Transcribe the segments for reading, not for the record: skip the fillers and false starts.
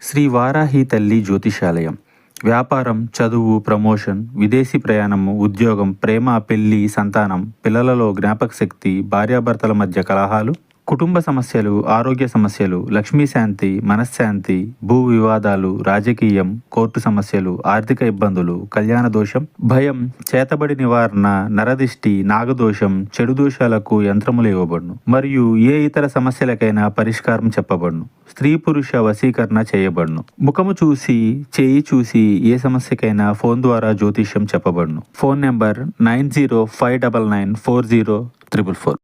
శ్రీ వారాహి తల్లి జ్యోతిషాలయం. వ్యాపారం, చదువు, ప్రమోషన్, విదేశీ ప్రయాణము, ఉద్యోగం, ప్రేమ, పెళ్లి, సంతానం, పిల్లలలో జ్ఞాపకశక్తి, భార్యాభర్తల మధ్య కలహాలు, కుటుంబ సమస్యలు, ఆరోగ్య సమస్యలు, లక్ష్మీ శాంతి, మనశ్శాంతి, భూ వివాదాలు, రాజకీయం, కోర్టు సమస్యలు, ఆర్థిక ఇబ్బందులు, కళ్యాణ దోషం, భయం, చేతబడి నివారణ, నరదిష్టి, నాగదోషం, చెడు దోషాలకు యంత్రములు ఇవ్వబడును మరియు ఏ ఇతర సమస్యలకైనా పరిష్కారం చెప్పబడును. స్త్రీ పురుష వశీకరణ చేయబడును. ముఖము చూసి, చేయి చూసి ఏ సమస్యకైనా ఫోన్ ద్వారా జ్యోతిష్యం చెప్పబడును. Phone number 9059940444.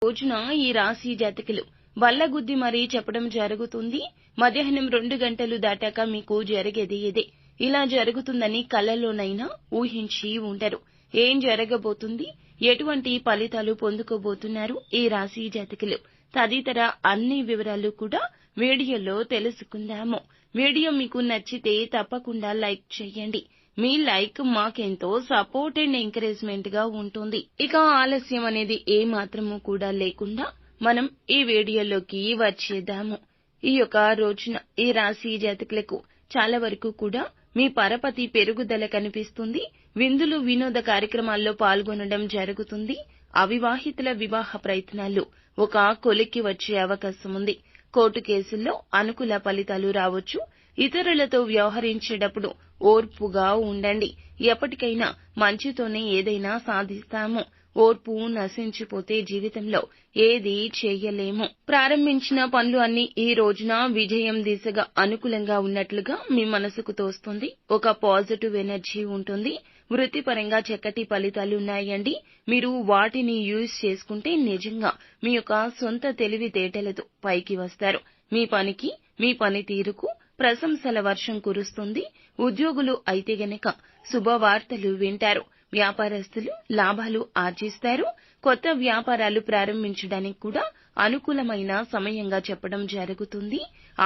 రోజున ఈ రాశి జాతకులు బల్లగుద్ది మరీ చెప్పడం జరుగుతుంది. మధ్యాహ్నం 2 గంటలు దాటాక మీకు జరిగేది ఇదే. ఇలా జరుగుతుందని కలలోనైనా ఊహించి ఉండరు. ఏం జరగబోతుంది, ఎటువంటి ఫలితాలు పొందుకోబోతున్నారు ఈ రాశి జాతకులు తదితర అన్ని వివరాలు కూడా వీడియోలో తెలుసుకుందాము. వీడియో మీకు నచ్చితే తప్పకుండా లైక్ చేయండి. మీ లైక్ మాకెంతో సపోర్ట్ అండ్ ఎంకరేజ్మెంట్ గా ఉంటుంది. ఇక ఆలస్యం అనేది ఏ మాత్రము కూడా లేకుండా మనం ఈ వీడియోలోకి వచ్చేద్దాము. ఈ యొక్క రోజున ఈ రాశి జాతకులకు చాలా వరకు కూడా మీ పరపతి పెరుగుదల కనిపిస్తుంది. విందులు, వినోద కార్యక్రమాల్లో పాల్గొనడం జరుగుతుంది. అవివాహితుల వివాహ ప్రయత్నాలు ఒక కొలిక్కి వచ్చే అవకాశం ఉంది. కోర్టు కేసుల్లో అనుకూల ఫలితాలు రావచ్చు. ఇతరులతో వ్యవహరించేటప్పుడు ఓర్పుగా ఉండండి. ఎప్పటికైనా మంచితోనే ఏదైనా సాధిస్తాము. ఓర్పు నశించిపోతే జీవితంలో ఏదీ చేయలేము. ప్రారంభించిన పనులు అన్ని ఈ రోజున విజయం దిశగా అనుకూలంగా ఉన్నట్లుగా మీ మనసుకు తోస్తుంది. ఒక పాజిటివ్ ఎనర్జీ ఉంటుంది. వృత్తిపరంగా చక్కటి ఫలితాలు ఉన్నాయండి. మీరు వాటిని యూజ్ చేసుకుంటే నిజంగా మీ యొక్క సొంత తెలివితేటలతో పైకి వస్తారు. మీ పనికి, మీ పనితీరుకు ప్రశంసల వర్షం కురుస్తుంది. ఉద్యోగులు అయితే గనక శుభవార్తలు వింటారు. వ్యాపారస్తులు లాభాలు ఆర్జిస్తారు. కొత్త వ్యాపారాలు ప్రారంభించడానికి కూడా అనుకూలమైన సమయంగా చెప్పడం జరుగుతుంది.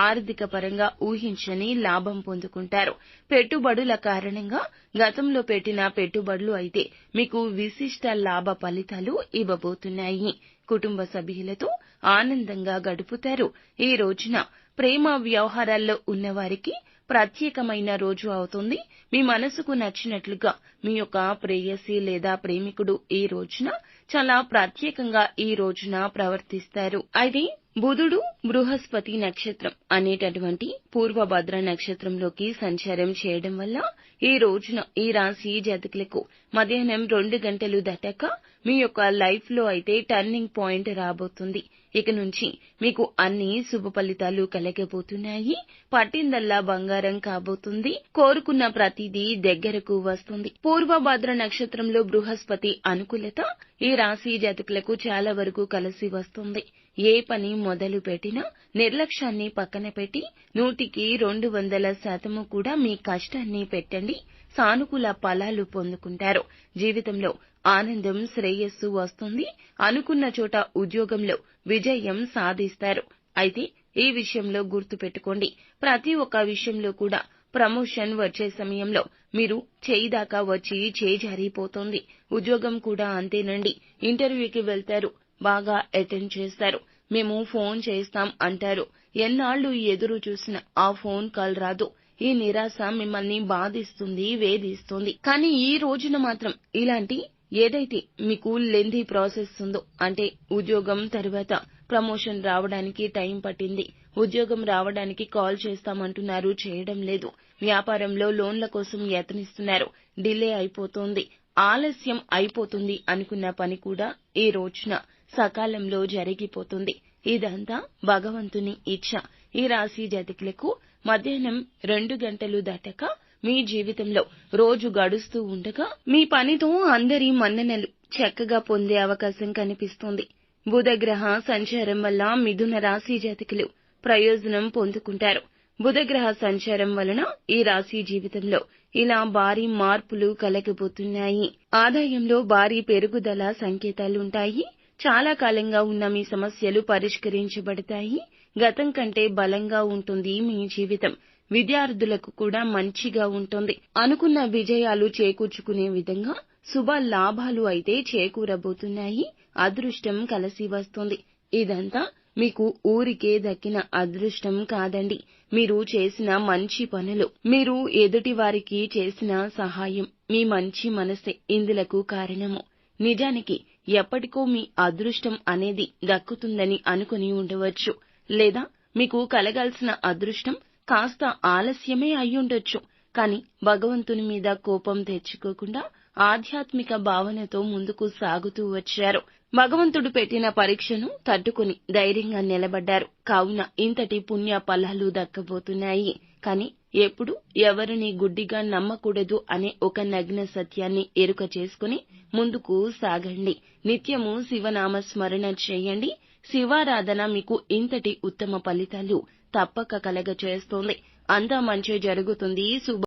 ఆర్థిక పరంగా ఊహించని లాభం పొందుకుంటారు. పెట్టుబడుల కారణంగా గతంలో పెట్టిన పెట్టుబడులు అయితే మీకు విశిష్ట లాభ ఫలితాలు ఇవ్వబోతున్నాయి. కుటుంబ సభ్యులతో ఆనందంగా గడుపుతారు. ఈ రోజున ప్రేమ వ్యవహారాల్లో ఉన్నవారికి ప్రత్యేకమైన రోజు అవుతుంది. మీ మనసుకు నచ్చినట్లుగా మీ యొక్క ప్రేయసి లేదా ప్రేమికుడు ఈ రోజున చాలా ప్రత్యేకంగా ఈ రోజున ప్రవర్తిస్తారు. అయితే బుధుడు బృహస్పతి నక్షత్రం అనేటటువంటి పూర్వభద్ర నక్షత్రంలోకి సంచారం చేయడం వల్ల ఈ రోజున ఈ రాశి జాతకులకు మధ్యాహ్నం 2 గంటలు దాటాక మీ యొక్క లైఫ్ లో అయితే టర్నింగ్ పాయింట్ రాబోతుంది. ఇక నుంచి మీకు అన్ని శుభ ఫలితాలు కలగబోతున్నాయి. పట్టిందల్లా బంగారం కాబోతుంది. కోరుకున్న ప్రతిదీ దగ్గరకు వస్తుంది. పూర్వభద్ర నక్షత్రంలో బృహస్పతి అనుకూలత ఈ రాశి జాతకులకు చాలా వరకు కలిసి వస్తుంది. ఏ పని మొదలు పెట్టినా నిర్లక్ష్యాన్ని పక్కన పెట్టి 100% కూడా మీ కష్టాన్ని పెట్టండి. సానుకూల ఫలాలు పొందుకుంటారు. జీవితంలో ఆనందం, శ్రేయస్సు వస్తుంది. అనుకున్న చోట ఉద్యోగంలో విజయం సాధిస్తారు. అయితే ఈ విషయంలో గుర్తుపెట్టుకోండి, ప్రతి ఒక్క విషయంలో కూడా ప్రమోషన్ వచ్చే సమయంలో మీరు చేయి దాకా వచ్చి చేజారిపోతుంది. ఉద్యోగం కూడా అంతేనండి. ఇంటర్వ్యూకి వెళ్తారు, బాగా అటెండ్ చేస్తారు. మేము ఫోన్ చేస్తాం అంటారు. ఎన్నాళ్లు ఎదురు చూసినా ఆ ఫోన్ కాల్ రాదు. ఈ నిరాశ మిమ్మల్ని బాధిస్తుంది, వేధిస్తుంది. కానీ ఈ రోజున మాత్రం ఇలాంటి ఏదైతే మీకు లెంథీ ప్రాసెస్ ఉందో, అంటే ఉద్యోగం తర్వాత ప్రమోషన్ రావడానికి టైం పట్టింది, ఉద్యోగం రావడానికి కాల్ చేస్తామంటున్నారు, చేయడం లేదు, వ్యాపారంలో లోన్ల కోసం యత్నిస్తున్నారు, డిలే అయిపోతుంది, ఆలస్యం అయిపోతుంది అనుకున్న పని కూడా ఈ రోజున సకాలంలో జరిగిపోతుంది. ఇదంతా భగవంతుని ఇచ్ఛ. ఈ రాశి జాతకులకు మధ్యాహ్నం 2 గంటలు దాటాక మీ జీవితంలో రోజు గడుస్తూ ఉండగా మీ పనితో అందరి మన్ననలు చక్కగా పొందే అవకాశం కనిపిస్తుంది. బుధగ్రహ సంచారం వల్ల మిథున రాశి జాతకులు ప్రయోజనం పొందుకుంటారు. బుధగ్రహ సంచారం వలన ఈ రాశి జీవితంలో ఇలా భారీ మార్పులు కలగబోతున్నాయి. ఆదాయంలో భారీ పెరుగుదల సంకేతాలుంటాయి. చాలా కాలంగా ఉన్న మీ సమస్యలు పరిష్కరించబడతాయి. గతం కంటే బలంగా ఉంటుంది మీ జీవితం. విద్యార్థులకు కూడా మంచిగా ఉంటుంది. అనుకున్న విజయాలు చేకూర్చుకునే విధంగా శుభ లాభాలు అయితే చేకూరబోతున్నాయి. అదృష్టం కలిసి వస్తుంది. ఇదంతా మీకు ఊరికే దక్కిన అదృష్టం కాదండి, మీరు చేసిన మంచి పనులు, మీరు ఎదుటి వారికి చేసిన సహాయం, మీ మంచి మనసే ఇందులకు కారణము. నిజానికి ఎప్పటికో మీ అదృష్టం అనేది దక్కుతుందని అనుకుని ఉండవచ్చు, లేదా మీకు కలగాల్సిన అదృష్టం కాస్త ఆలస్యమే అయ్యుండొచ్చు. కానీ భగవంతుని మీద కోపం తెచ్చుకోకుండా ఆధ్యాత్మిక భావనతో ముందుకు సాగుతూ వచ్చారు. భగవంతుడు పెట్టిన పరీక్షను తట్టుకుని ధైర్యంగా నిలబడ్డారు. కావున ఇంతటి పుణ్య ఫలాలు దక్కబోతున్నాయి. కానీ ఎప్పుడు ఎవరిని గుడ్డిగా నమ్మకూడదు అనే ఒక నగ్న సత్యాన్ని ఎరుక చేసుకుని ముందుకు సాగండి. నిత్యము శివనామ స్మరణ చేయండి. శివారాధన మీకు ఇంతటి ఉత్తమ ఫలితాలు తప్పక కలగచేస్తుంది. అంతా మంచి జరుగుతుంది.